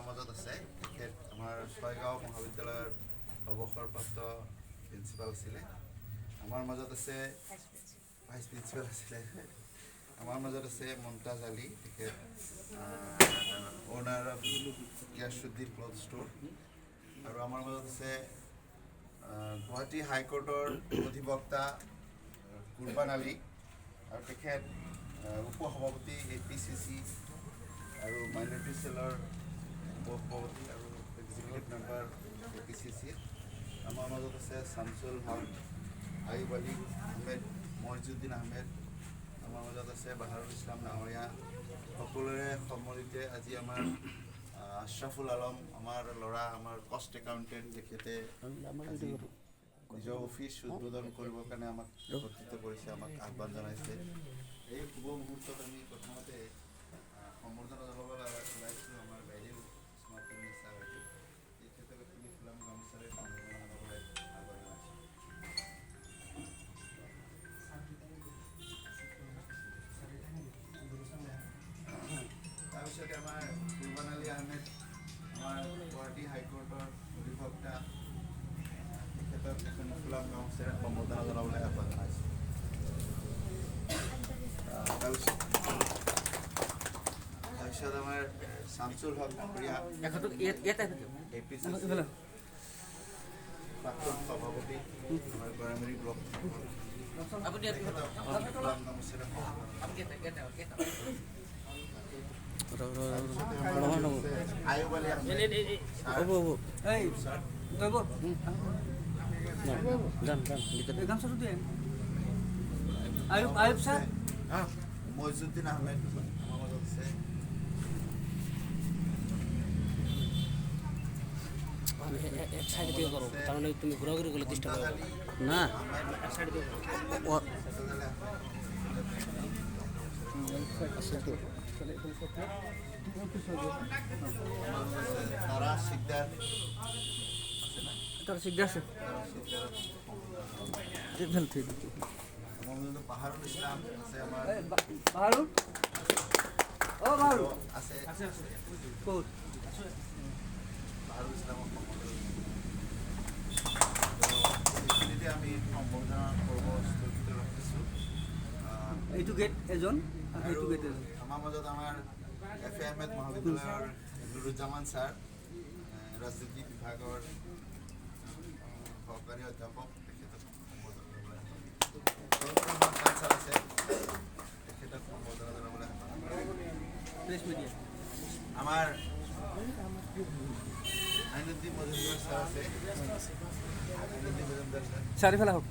আমাৰ মাজত আছে তেখেত আমাৰ ছয়গাঁও মহাবিদ্যালয়ৰ অৱসৰপ্ৰাপ্ত প্ৰিন্সিপাল আছিলে। আমাৰ মাজত আছে ভাইচ প্ৰিন্সিপাল আছিলে। আমাৰ মাজত আছে মমতাজ আলী, তেখেত owner of Giyasuddin cloth store. আৰু আমাৰ মাজত আছে গুৱাহাটী হাইকোৰ্টৰ অধিবক্তা কুৰবান আলী, আৰু তেখেত উপসভাপতি APCC আৰু মাইনৰিটি চেলৰ উপসভাপতি আৰু এক্সিকিউটিভ মেম্বাৰ APCC। আমাৰ মাজত আছে শামছুল হক, আয়ুব আলী আহমেদ, মহিজুদ্দিন আহমেদ। আমাৰ মাজত আছে বাহাৰুল ইছলাম ডাঙৰীয়া। সকলোৰে সন্মতিতে আজি আমাৰ আশ্ৰাফুল আলম, আমাৰ ল'ৰা, আমাৰ কষ্ট একাউণ্টেণ্ট, তেখেতে আজি নিজৰ অফিচ উদ্বোধন কৰিবৰ কাৰণে আমাক একত্ৰিত কৰিছে, আমাক আহ্বান জনাইছে। এই শুভ মুহূৰ্তত আমি প্ৰথমতে সম্বৰ্ধনা জনাব ওলাইছোঁ আমাৰ বাইদেউ স্মাৰ্ট নিচা বাইদেউ, তেখেতক তুলি ফুলাম গামোচাৰে সম্বৰ্ধনা জনাবলৈ আহ্বান জনাইছোঁ। তাৰপিছতে আমাৰ কুৰবান আলী আহমেদ, আমাৰ গুৱাহাটী হাইকোৰ্টৰ অধিবক্তা, তেখেতক তুলি ফুলাম গামোচাৰে সম্বৰ্ধনা জনাবলৈ আহ্বান জনাইছোঁ। তাৰপিছত আমাৰ শামছুল হক ডাঙৰীয়া, APCC প্ৰাক্তন সভাপতি, আমাৰ গৰামেৰী ব্লক, আয়ুব আলী আহমেদ, মহিজুদ্দিন আহমেদ আমাৰ মাজত আছে। তুমি ঘোরাঘুরি করলে চেষ্টা করো না তারা শিকদার বাহারুল ইসলাম আছে, আমার বাহারুল আছে বাহারুল ইসলাম এইখিনিতে আমি সম্বৰ্ধনা কৰিব স্থগিত ৰাখিছোঁ। এইটো গেট এজন, আৰু আমাৰ মাজত আমাৰ FA আহমেদ মহাবিদ্যালয়ৰ নুৰুজ্জামান ছাৰ, ৰাজনীতি বিভাগৰ সহকাৰী অধ্যাপক, তেখেতক সম্বৰ্ধনা জনাবলৈ ছাৰ আছে, তেখেতক সম্বৰ্ধনা জনাবলৈ প্ৰেছ মিডিয়া। আমাৰ আইনুদ্দিন মজুমদাৰ ছাৰ আছে, আইনুদ্দিন মজুমদাৰ ছাৰ। চাৰিফালে হওক।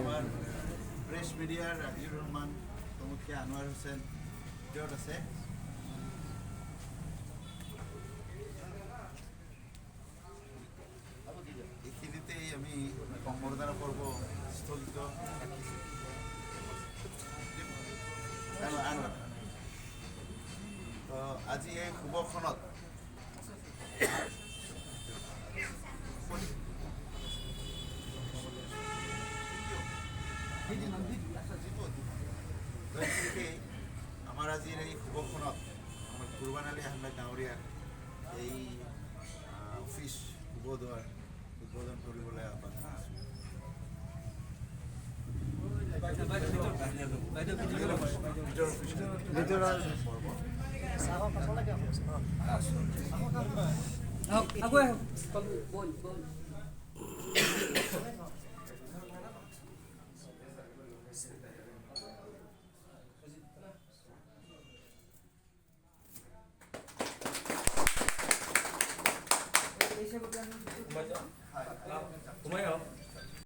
আমাৰ প্ৰেছ মিডিয়াৰ ৰাহিউৰ ৰহমান, তমুখীয়া আনোৱাৰ হুছেইন ভিতৰত আছে। এইখিনিতেই আমি সম্বৰ্ধনা পৰ্ব স্থগিত ৰাখিছোঁ। তো আজি এই শুভক্ষণত আমাৰ আজিৰ এই শুভক্ষণত আমাৰ কুৰবান আলী আহমেদ ডাঙৰীয়া এই অফিচ শুভদুৱাৰ উদ্বোধন কৰিবলৈ আহ্বান ঘুমাই আহক।